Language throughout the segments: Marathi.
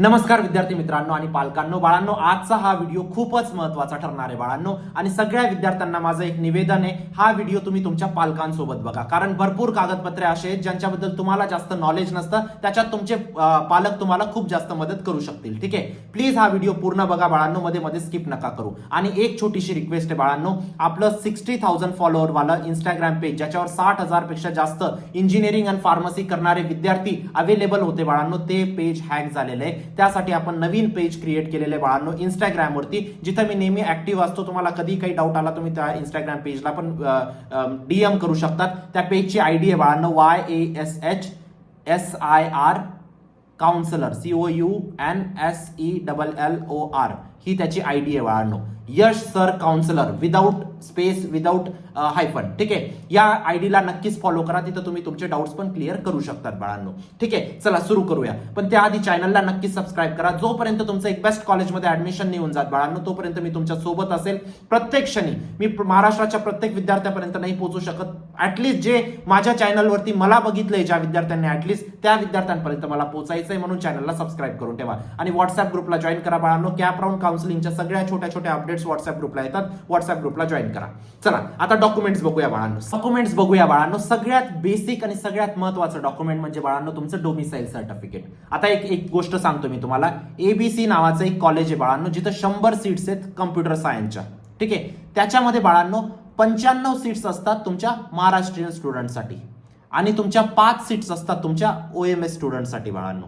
नमस्कार विद्यार्थी मित्रांनो आणि पालकांनो, बाळांनो, आजचा हा व्हिडिओ खूपच महत्त्वाचा ठरणार आहे बाळांनो. आणि सगळ्या विद्यार्थ्यांना माझं एक निवेदन आहे, हा व्हिडिओ तुम्ही तुमच्या पालकांसोबत बघा, कारण भरपूर कागदपत्रे असे आहेत ज्यांच्याबद्दल तुम्हाला जास्त नॉलेज नसतं, त्याच्यात तुमचे पालक तुम्हाला खूप जास्त मदत करू शकतील. ठीक आहे, प्लीज हा व्हिडिओ पूर्ण बघा बाळांनो, मध्ये मध्ये स्किप नका करू. आणि एक छोटीशी रिक्वेस्ट आहे बाळांनो, आपलं 60,000 फॉलोअर वाला इंस्टाग्राम पेज, ज्याच्यावर 60,000 पेक्षा जास्त इंजिनिअरिंग आणि फार्मसी करणारे विद्यार्थी अवेलेबल होते बाळांनो, ते पेज हॅक झालेलं आहे. त्यासाठी आपण नवीन पेज क्रिएट केलेले बाळांनो इंस्टाग्राम वरती, जिथे मी नेहमी ऍक्टिव्ह असतो. तुम्हाला कधी काही डाऊट आला तुम्ही त्या इंस्टाग्राम पेजला पण डीएम करू शकतात. त्या पेजची आयडी आहे बाळांनो YASHSIR काउन्सलर COUNSELLOR, ही त्याची आयडी आहे बाळांनो. Yash sir counsellor without space, without hyphen. ठीक आहे, या आयडीला नक्कीच फॉलो करा, तिथं तुम्ही तुमचे डाऊट्स पण क्लिअर करू शकतात बाळांनो. ठीक आहे, चला सुरू करूया. पण त्याआधी चॅनलला नक्कीच सबस्क्राईब करा. जोपर्यंत तुमचं एक बेस्ट कॉलेजमध्ये ऍडमिशन नाही होऊन जात बाळांनो, तोपर्यंत मी तुमच्या सोबत असेल प्रत्येक क्षणी. मी महाराष्ट्राच्या प्रत्येक विद्यार्थ्यापर्यंत नाही पोहोचू शकत, ऍटलीस्ट जे माझ्या चॅनलवरती मला बघितलंय ज्या विद्यार्थ्यांनी, ऍटलीस्ट त्या विद्यार्थ्यांपर्यंत मला पोहोचायचंय, म्हणून चॅनलला सबस्क्राईब करून ठेवा. आणि व्हॉट्सअप ग्रुपला जॉईन करा बाळांनो. कॅप राऊंड काउन्सिलिंगच्या सगळ्या छोट्या छोट्या अपडेट्स व्हॉट्सअप ग्रुपला येतात, व्हॉट्सअप ग्रुपला जॉईन करा. चला आता डॉक्युमेंट्स बघूया बाळांनो. सगळ्यात बेसिक आणि सगळ्यात महत्त्वाचं डॉक्युमेंट म्हणजे बाळांनो तुमचं डोमिसाईल सर्टिफिकेट. आता एक गोष्ट सांगतो मी तुम्हाला, ABC नावाचं एक कॉलेज आहे बाळांनो, जिथं 100 सीट्स आहेत कम्प्युटर सायन्सच्या. ठीक आहे, त्याच्यामध्ये बाळांनो 95 सीट्स असतात तुमच्या महाराष्ट्रीयन स्टुडंटसाठी आणि तुमच्या 5 सीट्स असतात तुमच्या OMS स्टुडंटसाठी बाळांनो.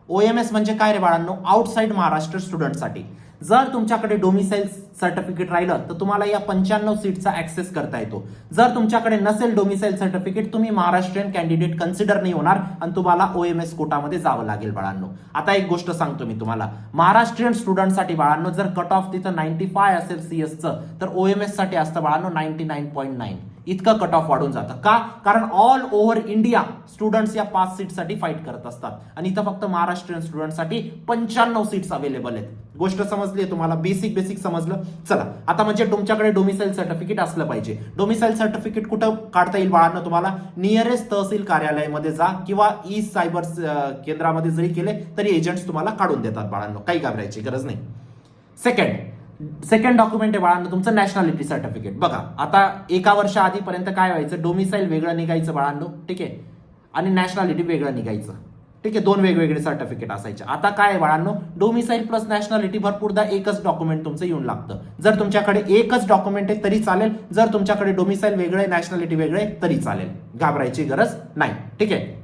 OMS म्हणजे काय रे बाळांनो? आउटसाइड महाराष्ट्र स्टुडंटसाठी. जर तुमच्याकडे डोमिसाईल सर्टिफिकेट राहिलं तर तुम्हाला या 95 सीटचा ऍक्सेस करता येतो. जर तुमच्याकडे नसेल डोमिसाईल सर्टिफिकेट, तुम्ही महाराष्ट्रीयन कॅन्डिडेट कन्सिडर नाही होणार आणि तुम्हाला OMS कोटामध्ये जावं लागेल बाळांनो. आता एक गोष्ट सांगतो मी तुम्हाला, महाराष्ट्रीयन स्टुडंटसाठी बाळांनो जर कट ऑफ तिथं 95 असेल CS चं, तर OMS साठी असतं बाळांनो 99.9. इतकं कट ऑफ वाढून जातं. का? कारण ऑल ओव्हर इंडिया स्टुडंट्स या 5 सीटसाठी फाईट करत असतात आणि इथं फक्त महाराष्ट्रीयन स्टुडंटसाठी 95 सीट्स अवेलेबल आहेत. गोष्ट समजली तुम्हाला? बेसिक समजलं. चला आता म्हणजे तुमच्याकडे डोमिसाईल सर्टिफिकेट असलं पाहिजे. डोमिसाईल सर्टिफिकेट कुठं काढता येईल बाळांनो? तुम्हाला नियरेस्ट तहसील कार्यालयामध्ये जा किंवा ई सायबर केंद्रामध्ये जरी केले तरी एजंट्स तुम्हाला काढून देतात बाळांनो, काही घाबरायची गरज नाही. सेकंड डॉक्युमेंट आहे बाळांनो तुमचं नॅशनॅलिटी सर्टिफिकेट. बघा आता एका वर्षा आधीपर्यंत काय व्हायचं, डोमिसाईल वेगळं निघायचं बाळांनो, ठीक आहे, आणि नॅशनॅलिटी वेगळं निघायचं. ठीक आहे, 2 वेगवेगळे सर्टिफिकेट असायचे. आता काय आहे बाळांनो, डोमिसाईल प्लस नॅशनॅलिटी भरपूरदा एकच डॉक्युमेंट तुमचं येऊन लागतं. जर तुमच्याकडे एकच डॉक्युमेंट आहे तरी चालेल, जर तुमच्याकडे डोमिसाईल वेगळं आहे नॅशनॅलिटी वेगळं आहे तरी चालेल, घाबरायची गरज नाही. ठीक आहे,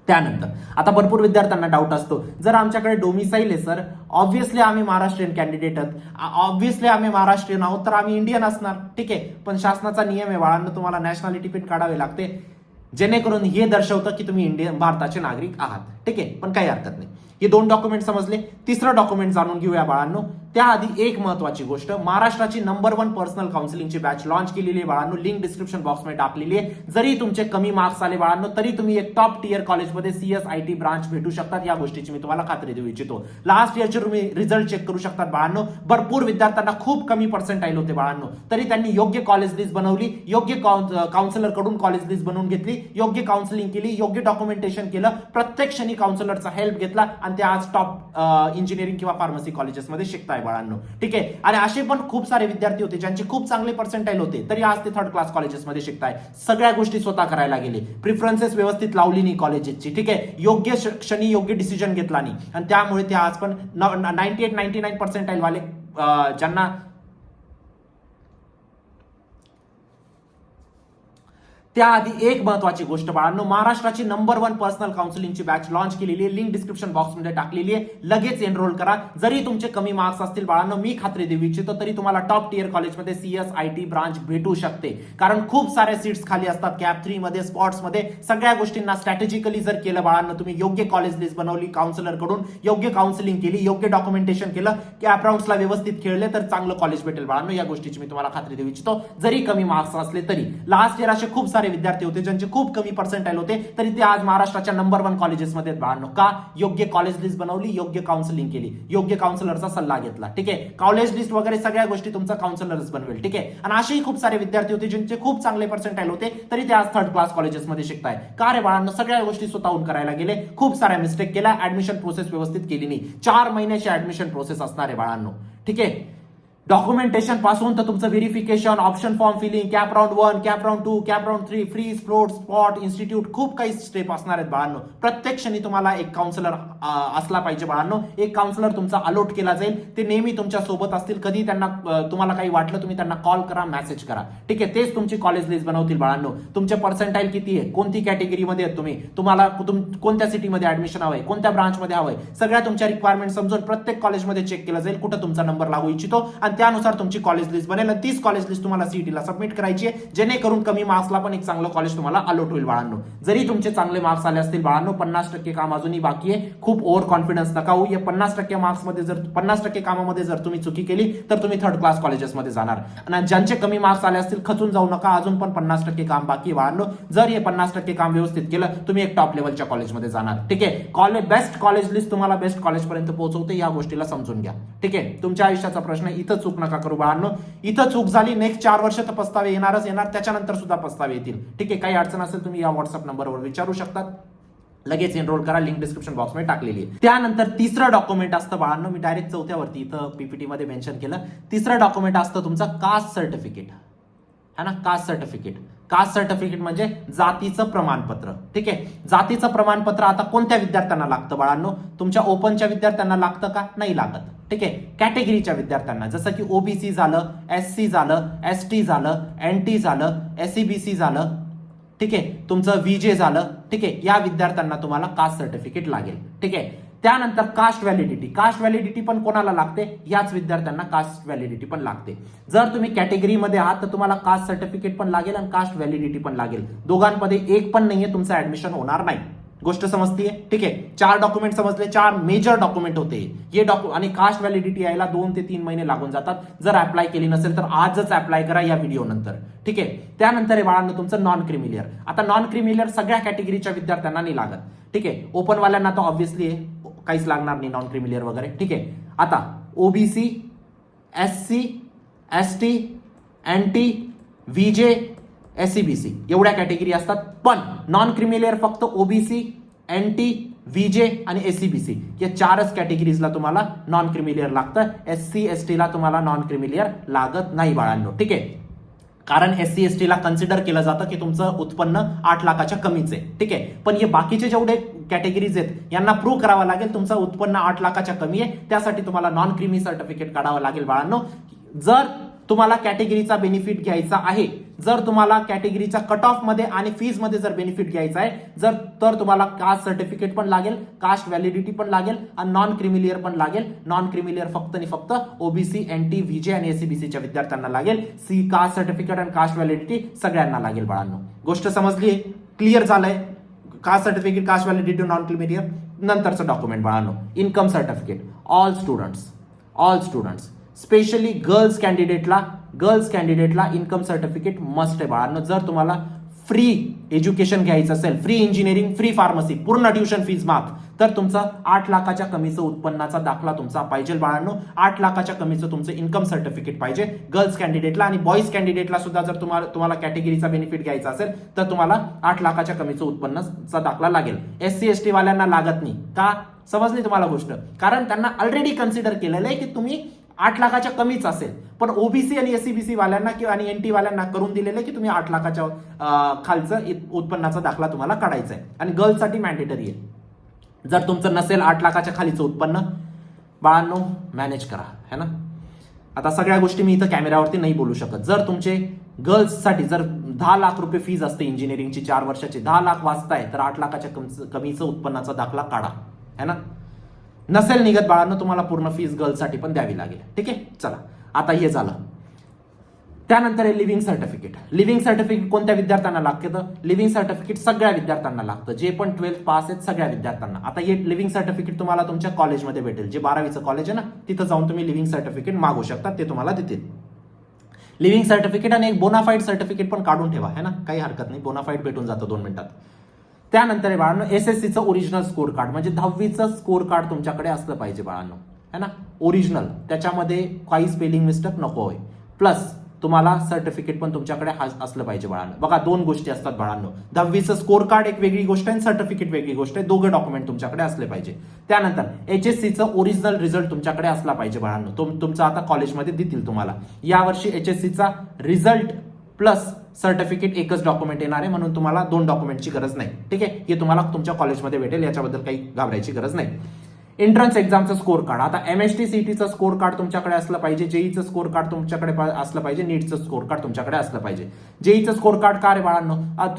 त्यानंतर आता भरपूर विद्यार्थ्यांना डाऊट असतो, जर आमच्याकडे डोमिसाईल आहे सर, ऑब्व्हियसली आम्ही महाराष्ट्रीयन कॅन्डिडेट आहोत, ऑब्व्हियसली आम्ही महाराष्ट्रीयन आहोत, तर आम्ही इंडियन असणार. ठीक आहे, पण शासनाचा नियम आहे बाळांनो, तुम्हाला नॅशनॅलिटी पण काढावी लागते, जेणेकरून हे दर्शवतं की तुम्ही भारताचे नागरिक आहात. ठीक आहे, पण काही हरकत नाही. हे 2 डॉक्युमेंट समजले. तिसरं डॉक्युमेंट जाणून घेऊया बाळांनो. त्याआधी एक महत्वाची गोष्ट, महाराष्ट्राची नंबर 1 पर्सनल काउन्सिलिंगची बॅच लॉन्च केलेली आहे बाळांनो, लिंक डिस्क्रिप्शन बॉक्समध्ये टाकलेली आहे. जरी तुमचे कमी मार्क्स आले बाळांनो, तरी तुम्ही एक टॉप टियर कॉलेजमध्ये CSIT ब्रांच भेटू शकतात, या गोष्टीची मी तुम्हाला खात्री देऊ इच्छितो. लास्ट इयरचे तुम्ही रिझल्ट चेक करू शकतात बाळांनो. भरपूर विद्यार्थ्यांना खूप कमी पर्सेंटाईल होते बाळांनो, तरी त्यांनी योग्य कॉलेज लिस्ट बनवली, योग्य काउन्सिलर कडून कॉलेज लिस्ट बनवून घेतली, योग्य काउन्सिलिंग केली, योग्य डॉक्युमेंटेशन केलं, प्रत्येक क्षणी काउन्सिलरचा हेल्प घेतला आणि ते आज टॉप इंजिनिअरिंग किंवा फार्मसी कॉलेजेसमध्ये शिकताय बाळांनो. ठीक आहे, आणि असे पण खूप सारे विद्यार्थी होते ज्यांचे खूप चांगले पर्सेंटाईल होते, तरी आज ते 3rd क्लास कॉलेजेसमध्ये शिकताय. सगळ्या गोष्टी स्वतः करायला गेले, प्रिफरन्सेस व्यवस्थित लावली नाही कॉलेजेसची. ठीक आहे, योग्य क्षणी योग्य डिसिजन घेतला नाही आणि त्यामुळे ते आज पण 98-99 पर्सेंटाईल वाले ज्यांना त्याआधी एक महत्वाची गोष्ट बाळांनो, महाराष्ट्राची नंबर 1 पर्सनल काउन्सिलिंगची बॅच लॉन्च केलेली आहे, लिंक डिस्क्रिप्शन बॉक्समध्ये टाकलेली आहे. लगेच एनरोल करा. जरी तुमचे कमी मार्क्स असतील बाळांनो, मी खात्री देऊ इच्छितो, तरी तुम्हाला टॉप टियर कॉलेजमध्ये CSIT ब्रांच भेटू शकते, कारण खूप साऱ्या सीट्स खाली असतात. कॅप 3 मध्ये, स्पॉट्समध्ये, सगळ्या गोष्टींना स्ट्रॅटेजिकली जर केलं बाळांनो, तुम्ही योग्य कॉलेज लिस्ट बनवली, काउन्सिलर कडून योग्य काउन्सिलिंग केली, योग्य डॉक्युमेंटेशन केलं, कॅप राऊंड्सला व्यवस्थित खेळले, तर चांगलं कॉलेज भेटेल बाळांनो, या गोष्टीची मी तुम्हाला खात्री देऊ इच्छितो, जरी कमी मार्क्स असले तरी. लास्ट इयर असे खूप सारे सारे विद्यार्थी होते ज्यांचे खूप कमी पर्सेंटाईल होते, तरी ते आज महाराष्ट्राच्या नंबर 1 कॉलेजेसमध्ये आहेत बाळांनो. का? योग्य कॉलेज लिस्ट बनवली, योग्य काउन्सिलिंग केली, योग्य काउन्सिलरचा सल्ला घेतला. ठीक आहे, कॉलेज लिस्ट वगैरे सगळ्या गोष्टी तुमचा काउन्सिलरच बनवेल. ठीक आहे, आणि असेही खूप सारे विद्यार्थी होते ज्यांचे खूप चांगले पर्सेंटाईल होते, तरी ते आज 3rd क्लास कॉलेजेसमध्ये शिकताय. का रे बाळांनो? सगळ्या गोष्टी स्वतःहून करायला गेले, खूप साऱ्या मिस्टेक केल्या, ऍडमिशन प्रोसेस व्यवस्थित केली नाही. 4 महिन्याची ऍडमिशन प्रोसेस असणार आहे बाळांनो. ठीक आहे, डॉक्युमेंटेशन पासून तर तुमचं verification, option form filling, CAP round 1, CAP round 2, CAP round 3, freeze, float, spot, institute, खूप काही स्टेप असणार आहेत बाळांनो. प्रत्येक क्षणी तुम्हाला एक काउन्सिलर असला पाहिजे बाळांनो. एक काउन्सिलर तुमचा अलॉट केला जाईल, ते नेहमी तुमच्या सोबत असतील. कधी त्यांना तुम्हाला काही वाटलं तुम्ही त्यांना कॉल करा, मेसेज करा. ठीक आहे, तेच तुमची कॉलेज लिस्ट बनवतील बाळांनो. तुमचे पर्सेंटाईल किती आहे, कोणती कॅटेगरीमध्ये आहेत तुम्ही, तुम्हाला कोणत्या सिटीमध्ये ऍडमिशन हवंय, कोणत्या ब्रांचमध्ये हवंय, सगळ्या तुमच्या रिक्वायरमेंट समजून प्रत्येक कॉलेजमध्ये चेक केलं जाईल कुठं तुमचा नंबर लागू इच्छितो, आणि त्यानुसार तुमची कॉलेज लिस्ट बनेल. आणि तीच कॉलेज लिस्ट तुम्हाला सीईटीला सबमिट करायची आहे, जेणेकरून कमी मार्क्सला पण एक चांगलं कॉलेज तुम्हाला अलॉट होईल बाळांनो. जरी तुमचे चांगले मार्क्स आले असतील बाळांनो, 50% काम अजूनही बाकी आहे. खूप ओव्हर कॉन्फिडन्स नका होऊ. या 50% मार्क्समध्ये जर 50% कामामध्ये जर तुम्ही चुकी केली तर तुम्ही 3rd क्लास कॉलेजेसमध्ये जाणार. आणि ज्यांचे कमी मार्क्स आले असतील खचून जाऊ नका, अजून पण 50% काम बाकी आहे बाळांनो. जर हे 50% काम व्यवस्थित केलं तुम्ही एक टॉप लेवलच्या कॉलेजमध्ये जाणार. ठीक आहे, बेस्ट कॉलेज लिस्ट तुम्हाला बेस्ट कॉलेज पर्यंत पोहोचवते, या गोष्टीला समजून घ्या. ठीक आहे, तुमच्या आयुष्याचा प्रश्न इथं चूक नका करू बाळांनो. इथं चूक झाली, नेक्स्ट 4 वर्ष तर पस्तावे येणारच येणार, त्याच्यानंतर सुद्धा पस्तावे येतील. ठीक आहे, काही अडचण असेल तुम्ही या व्हॉट्सअप नंबरवर विचारू शकतात. लगेच एनरोल करा, लिंक डिस्क्रिप्शन बॉक्समध्ये टाकलेली आहे. त्यानंतर तिसरं डॉक्युमेंट असतं बाळांनो, मी डायरेक्ट चौथ्यावरती इथं पीपीटी मध्ये मेन्शन केलं. तिसरं डॉक्युमेंट असतं तुमचं कास्ट सर्टिफिकेट, है ना. कास्ट सर्टिफिकेट, कास्ट सर्टिफिकेट म्हणजे जातीचं प्रमाणपत्र. ठीक आहे, जातीचं प्रमाणपत्र आता कोणत्या विद्यार्थ्यांना लागतं बाळांनो? तुमच्या ओपनच्या विद्यार्थ्यांना लागतं का? नाही लागत. ठीक आहे, कॅटेगरीच्या विद्यार्थ्यांना, जसं की ओबीसी झालं, एससी झालं, एसटी झालं, एनटी झालं, एसईबीसी झालं, ठीक आहे, तुमचं व्हीजे झालं. ठीक आहे, या विद्यार्थ्यांना तुम्हाला कास्ट सर्टिफिकेट लागेल. ठीक आहे, त्यानंतर कास्ट व्हॅलिडिटी, कास्ट व्हॅलिडिटी पण कोणाला लागते? याच विद्यार्थ्यांना कास्ट व्हॅलिडिटी पण लागते. जर तुम्ही कॅटेगरीमध्ये आहात तर तुम्हाला कास्ट सर्टिफिकेट पण लागेल आणि कास्ट व्हॅलिडिटी पण लागेल. दोघांमध्ये एक पण नाहीये, तुमचं ऍडमिशन होणार नाही. गोष्ट समजतीये? ठीक आहे, 4 डॉक्युमेंट समजले, 4 मेजर डॉक्युमेंट होते हे आणि कास्ट व्हॅलिडिटी यायला 2 ते 3 महिने लागून जातात. जर अप्लाय केली नसेल तर आजच अप्लाय करा या व्हिडिओ नंतर. ठीक आहे, त्यानंतर आहे बाळांनो तुमचं नॉन क्रिमिलियर. आता नॉन क्रिमिलियर सगळ्या कॅटेगरीच्या विद्यार्थ्यांना नाही लागत. ठीक आहे, ओपनवाल्यांना तर ऑब्व्हियसली काहीच लागणार नाही नॉन क्रिमिलियर वगैरे. ठीक आहे, आता OBC, SC, ST, NT, VJ, SEBC एवढ्या कॅटेगरी असतात. पण नॉन क्रिमिलियर फक्त ओबीसी, एनटी, व्हीजे आणि एसईबीसी या 4च कॅटेगरीजला तुम्हाला नॉन क्रिमिलियर लागतं. एससी एसटी ला तुम्हाला नॉन क्रिमिलियर लागत नाही बाळांनो. ठीक आहे, कारण एससी एसटी ला कन्सिडर केलं जातं की तुमचं उत्पन्न 8 लाखाच्या कमीच आहे. ठीक आहे, पण हे बाकीचे जेवढे कॅटेगरीज आहेत यांना प्रूव्ह करावं लागेल तुमचं उत्पन्न 8 लाखाच्या कमी आहे. त्यासाठी तुम्हाला नॉन क्रिमी सर्टिफिकेट काढावं लागेल बाळांनो. जर तुम्हाला कॅटेगरीचा बेनिफिट घ्यायचा आहे, जर तुम्हाला कॅटेगरीच्या कट ऑफ मध्ये आणि फीज मध्ये जर बेनिफिट घ्यायचा आहे तर तुम्हाला कास्ट सर्टिफिकेट पण लागेल, कास्ट व्हॅलिडिटी पण लागेल आणि नॉन क्रिमिलियर पण लागेल. नॉन क्रिमिलियर फक्त आणि फक्त ओबीसी, एनटी, व्हीजे आणि एसईबीसीच्या विद्यार्थ्यांना लागेल. कास्ट सर्टिफिकेट आणि कास्ट व्हॅलिडिटी सगळ्यांना लागेल बाळांनो. गोष्ट समजली? क्लिअर झालंय? Caste certificate, caste validity, non creamy layer. नंतरचं डॉक्युमेंट बाळांनो income certificate. All students specially girls कॅन्डिडेटला इन्कम सर्टिफिकेट मस्ट आहे बाळांनो. जर तुम्हाला फ्री एज्युकेशन घ्यायचं असेल, फ्री इंजिनिअरिंग, फ्री फार्मसी, पूर्ण ट्युशन फीज माफ, तर तुमचा 8 लाखाच्या कमीचं उत्पन्नाचा दाखला तुमचा पाहिजे बाळांनो. 8 लाखाच्या कमीचं तुमचं इन्कम सर्टिफिकेट पाहिजे गर्ल्स कॅन्डिडेटला. आणि बॉईज कॅन्डिडेटला सुद्धा जर तुम्हाला कॅटेगरीचा बेनिफिट घ्यायचा असेल तर तुम्हाला 8 लाखाच्या कमीचं उत्पन्नाचा दाखला लागेल. एससी एसटी वाल्यांना लागत नाही. का? समजली तुम्हाला गोष्ट? कारण त्यांना ऑलरेडी कन्सिडर केलेलं आहे की तुम्ही 8 लाखाच्या कमीच असेल. पण ओबीसी आणि एससीबीसी वाल्यांना किंवा आणि एनटी वाल्यांना करून दिलेलं आहे की तुम्ही 8 लाखाच्या खालचं उत्पन्नाचा दाखला तुम्हाला काढायचा आहे. आणि गर्ल्ससाठी मॅन्डेटरी आहे. जर तुमचं नसेल 8 लाखाच्या खालीचं उत्पन्न बाळांनो मॅनेज करा, है ना. आता सगळ्या गोष्टी मी इथं कॅमेऱ्यावरती नाही बोलू शकत. जर तुमचे गर्ल्ससाठी जर 10 लाख रुपये फीज असते इंजिनिअरिंगची 4 वर्षाची, 10 लाख वाचताय तर 8 लाखाच्या कमीचं उत्पन्नाचा दाखला काढा, है ना. नसेल निघत बाळांनो तुम्हाला पूर्ण फीस गर्ल्ससाठी पण द्यावी लागेल. ठीक आहे, चला आता हे झालं. त्यानंतर आहे लिव्हिंग सर्टिफिकेट. लिव्हिंग सर्टिफिकेट कोणत्या विद्यार्थ्यांना लागतं? लिव्हिंग सर्टिफिकेट सगळ्या विद्यार्थ्यांना लागतं, जे पण 12th पास आहेत सगळ्या विद्यार्थ्यांना. आता हे लिव्हिंग सर्टिफिकेट तुम्हाला तुमच्या कॉलेजमध्ये भेटेल. जे 12वीचं कॉलेज आहे ना तिथं जाऊन तुम्ही लिव्हिंग सर्टिफिकेट मागू शकता, ते तुम्हाला देतील. लिव्हिंग सर्टिफिकेट आणि एक बोनाफाईड सर्टिफिकेट पण काढून ठेवा, है ना, काही हरकत नाही, बोनाफाईड भेटून जातं 2 मिनिटात. त्यानंतर आहे बाळांनो एसएससीचं ओरिजिनल स्कोर कार्ड, म्हणजे 10वीचं स्कोर कार्ड तुमच्याकडे असलं पाहिजे बाळांनो, है ना, ओरिजिनल, त्याच्यामध्ये काही स्पेलिंग मिस्टेक नको आहे. प्लस तुम्हाला सर्टिफिकेट पण तुमच्याकडे असलं पाहिजे बाळांनो. बघा 2 गोष्टी असतात बाळांनो, 10वीचं स्कोर कार्ड एक वेगळी गोष्ट आहे, सर्टिफिकेट वेगळी गोष्ट आहे, दोघं डॉक्युमेंट तुमच्याकडे असले पाहिजे. त्यानंतर एचएससीचं ओरिजिनल रिझल्ट तुमच्याकडे असला पाहिजे बाळांनो. तुमचा आता कॉलेजमध्ये देतील तुम्हाला. यावर्षी एचएससीचा रिझल्ट प्लस सर्टिफिकेट एकच डॉक्युमेंट येणार आहे, म्हणून तुम्हाला 2 डॉक्युमेंटची गरज नाही. ठीक आहे, हे तुम्हाला तुमच्या कॉलेजमध्ये भेटेल, याच्याबद्दल काही घाबरायची गरज नाही. एंट्रन्स एक्झामचं स्कोर कार्ड, आता एमएसटी सीईटीचं स्कोर कार्ड तुमच्याकडे असलं पाहिजे, जेईचं स्कोर कार्ड तुमच्याकडे असलं पाहिजे, नीटचं स्कोर कार्ड तुमच्याकडे असलं पाहिजे. जेईचं स्कोर कार्ड का रे बाळांनो,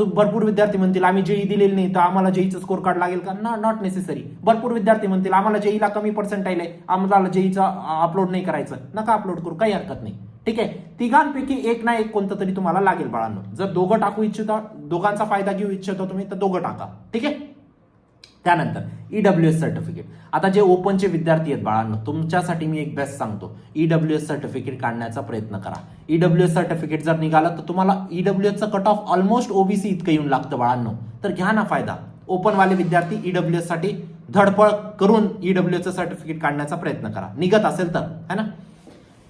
भरपूर विद्यार्थी म्हणतील आम्ही जेई दिलेली नाही तर आम्हाला जेईचं स्कोर कार्ड लागेल का? Not necessary. भरपूर विद्यार्थी म्हणतील आम्हाला जेईला कमी पर्सेंटाईल आहे, आम्हाला जेईचं अपलोड नाही करायचं, नका अपलोड करू, काही हरकत नाही. ठीक आहे, तिघांपैकी एक ना एक कोणतं तरी तुम्हाला लागेल बाळांनो. जर दोघं टाकू इच्छिता, दोघांचा फायदा घेऊ इच्छिता तुम्ही, तर दोघं टाका. ठीक आहे. त्यानंतर ईडब्ल्यूएस सर्टिफिकेट, आता जे ओपनचे विद्यार्थी आहेत बाळांनो, तुमच्यासाठी मी एक बेस्ट सांगतो, ईडब्ल्यूएस सर्टिफिकेट काढण्याचा प्रयत्न करा. ईडब्ल्यूएस सर्टिफिकेट जर निघालं तर तुम्हाला ईडब्ल्यूएसचं कट ऑफ ऑलमोस्ट ओबीसी इतकं येऊन लागतं बाळांनो, तर घ्या ना फायदा. ओपनवाले विद्यार्थी ईडब्ल्यूएस साठी धडपड करून ईडब्ल्यूएसचं सर्टिफिकेट काढण्याचा प्रयत्न करा, निघत असेल तर, है ना.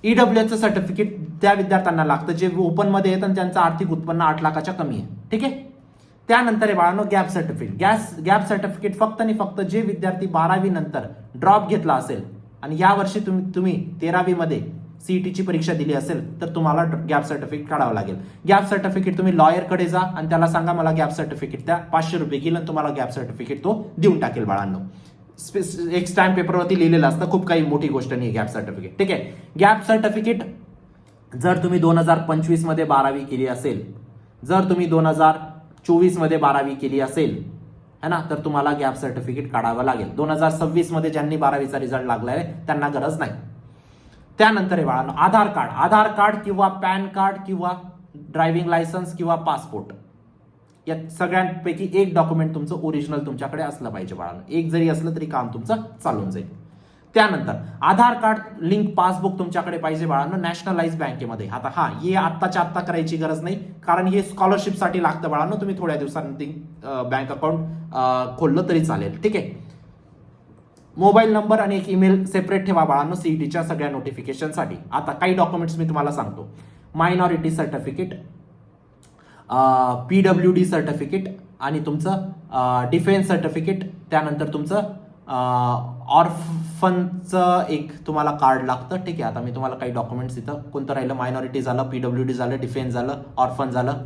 ईडब्ल्यूएसचं सर्टिफिकेट त्या विद्यार्थ्यांना लागतं जे ओपनमध्ये येतं आणि त्यांचं आर्थिक उत्पन्न 8 लाखाच्या कमी आहे. ठीक आहे. त्यानंतर आहे बाळांनो गॅप सर्टिफिकेट. गॅप सर्टिफिकेट फक्त आणि फक्त जे विद्यार्थी 12वी नंतर ड्रॉप घेतला असेल आणि या वर्षी तुम्ही 13वी मध्ये सीईटीची परीक्षा दिली असेल तर तुम्हाला गॅप सर्टिफिकेट काढावं लागेल. गॅप सर्टिफिकेट तुम्ही लॉयरकडे जा आणि त्याला सांगा मला गॅप सर्टिफिकेट द्या, 500 रुपये घेईल आणि तुम्हाला गॅप सर्टिफिकेट तो देऊन टाकेल बाळांनो. एक स्टॅम्प पेपरवरती लिहिलेलं असतं, खूप काही मोठी गोष्ट नाही गॅप सर्टिफिकेट. ठीक आहे. गॅप सर्टिफिकेट जर तुम्ही 2025 मध्ये 12वी केली असेल, जर तुम्ही 2024 मध्ये 12वी केली असेल, है ना, तर तुम्हाला गॅप सर्टिफिकेट काढावं लागेल. 2026 मध्ये ज्यांनी 12वीचा रिझल्ट लागलाय त्यांना गरज नाही. त्यानंतर आहे बाळांनो आधार कार्ड किंवा पॅन कार्ड किंवा ड्रायव्हिंग लायसन्स किंवा पासपोर्ट, या सगळ्यांपैकी एक डॉक्युमेंट तुमचं ओरिजिनल तुमच्याकडे असलं पाहिजे बाळांनो. एक जरी असलं तरी काम तुमचं चालून जाईल. त्यानंतर आधार कार्ड लिंक पासबुक तुमच्याकडे पाहिजे बाळांनो नॅशनलाइज बँकेमध्ये. आता हे आत्ताच्या आत्ता करायची गरज नाही, कारण हे स्कॉलरशिपसाठी लागतं बाळांनो. तुम्ही थोड्या दिवसांनी बँक अकाउंट खोललं तरी चालेल. ठीक आहे. मोबाईल नंबर आणि एक ईमेल सेपरेट ठेवा बाळांनो सीईटीच्या सगळ्या नोटिफिकेशनसाठी. आता काही डॉक्युमेंट्स मी तुम्हाला सांगतो. मायनॉरिटी सर्टिफिकेट, PWD सर्टिफिकेट आणि तुमचं डिफेन्स सर्टिफिकेट, त्यानंतर तुमचं ऑर्फनचं एक तुम्हाला कार्ड लागतं. ठीक आहे. आता मी तुम्हाला काही डॉक्युमेंट्स इथं कोणतं राहिलं, मायनॉरिटी झालं, PWD झालं, डिफेन्स झालं, ऑर्फन झालं.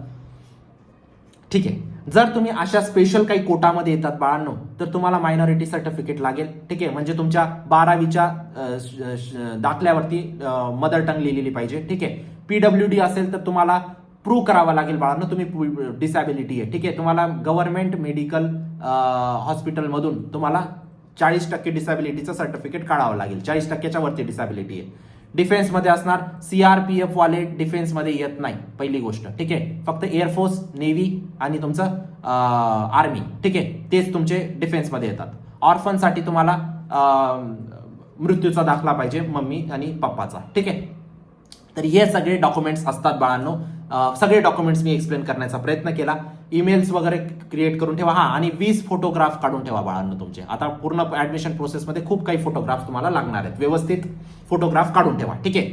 ठीक आहे. जर तुम्ही अशा स्पेशल काही कोटामध्ये येतात बाळांनो तर तुम्हाला मायनॉरिटी सर्टिफिकेट लागेल. ठीक आहे. म्हणजे तुमच्या 12वीच्या दाखल्यावरती मदर टंग लिहिलेली पाहिजे. ठीक आहे. PWD असेल तर तुम्हाला प्रूव्ह करावं लागेल बाळांनो तुम्ही डिसॅबिलिटी आहे. ठीक आहे. तुम्हाला गव्हर्नमेंट मेडिकल हॉस्पिटलमधून तुम्हाला 40% डिसॅबिलिटीचं सर्टिफिकेट काढावं लागेल. 40%च्या वरती डिसॅबिलिटी आहे. डिफेन्समध्ये असणार, CRPF वाले डिफेन्समध्ये येत नाही पहिली गोष्ट. ठीक आहे. फक्त एअरफोर्स, नेव्ही आणि तुमचं आर्मी, ठीक आहे, तेच तुमचे डिफेन्समध्ये येतात. ऑर्फनसाठी तुम्हाला मृत्यूचा दाखला पाहिजे मम्मी आणि पप्पाचा. ठीक आहे. तर हे सगळे डॉक्युमेंट्स असतात बाळांनो. सगळे डॉक्युमेंट्स मी एक्सप्लेन करण्याचा प्रयत्न केला. ईमेल्स वगैरे क्रिएट करून ठेवा. आणि 20 फोटोग्राफ काढून ठेवा बाळांनो तुमचे. आता पूर्ण ऍडमिशन प्रोसेसमध्ये खूप काही फोटोग्राफ तुम्हाला लागणार आहेत. व्यवस्थित फोटोग्राफ काढून ठेवा. ठीक आहे.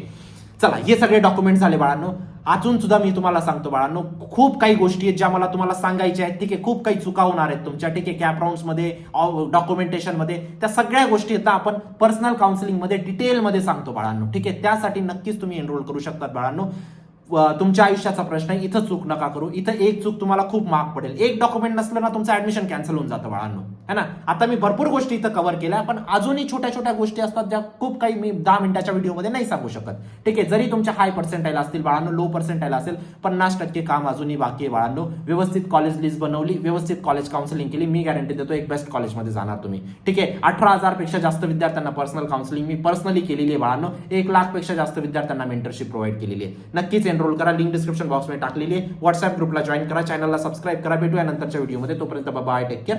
चला, हे सगळे डॉक्युमेंट्स झाले बाळांनो. अजून सुद्धा मी तुम्हाला सांगतो बाळांनो, खूप काही गोष्टी आहेत ज्या मला तुम्हाला सांगायच्या आहेत. ठीक आहे. खूप काही चुका होणार आहेत तुमच्या. ठीक आहे. कॅप राऊंड्स मध्ये, डॉक्युमेंटेशन मध्ये, त्या सगळ्या गोष्टी आता आपण पर्सनल काउन्सिलिंग मध्ये डिटेलमध्ये सांगतो बाळांनो. ठीक आहे. त्यासाठी नक्कीच तुम्ही एनरोल करू शकतात बाळांनो. तुमच्या आयुष्याचा प्रश्न आहे, इथं चूक नका करू. इथं एक चूक तुम्हाला खूप महाग पडेल. एक डॉक्युमेंट नसलं ना तुमचं ऍडमिशन कॅन्सल होऊन जातं बाळांनो, है ना. आता मी भरपूर गोष्टी इथं कव्हर केल्या, पण अजूनही छोट्या छोट्या गोष्टी असतात ज्या खूप काही मी 10 मिनिटाच्या व्हिडिओमध्ये नाही सांगू शकत. ठीक आहे. जरी तुमच्या हाय पर्सेंटाईल असतील बाळांनो, लो पर्सेंटाईल असेल, 50% काम अजूनही बाकी आहे बाळांनो. व्यवस्थित कॉलेज लिस्ट बनवली, व्यवस्थित कॉलेज काउन्सिलिंग केली, मी गॅरंटी देतो एक बेस्ट कॉलेजमध्ये जाणार तुम्ही. ठीक आहे. 18,000 पेक्षा जास्त विद्यार्थ्यांना पर्सनल काउन्सिलिंग मी पर्सनली केलेली आहे बाळांनो. 1 लाख पेक्षा जास्त विद्यार्थ्यांना मेंटरशिप प्रोव्हाइड केलेली आहे. नक्कीच एनरोल करा. लिंक डिस्क्रिप्शन बॉक्स मध्ये टाकलेली आहे. व्हॉट्सअप ग्रुपला जॉईन करा, चॅनलला सबस्क्राईब करा. भेटूया नंतरच्या व्हिडिओमध्ये. तोपर्यंत बाय, टेक केअर.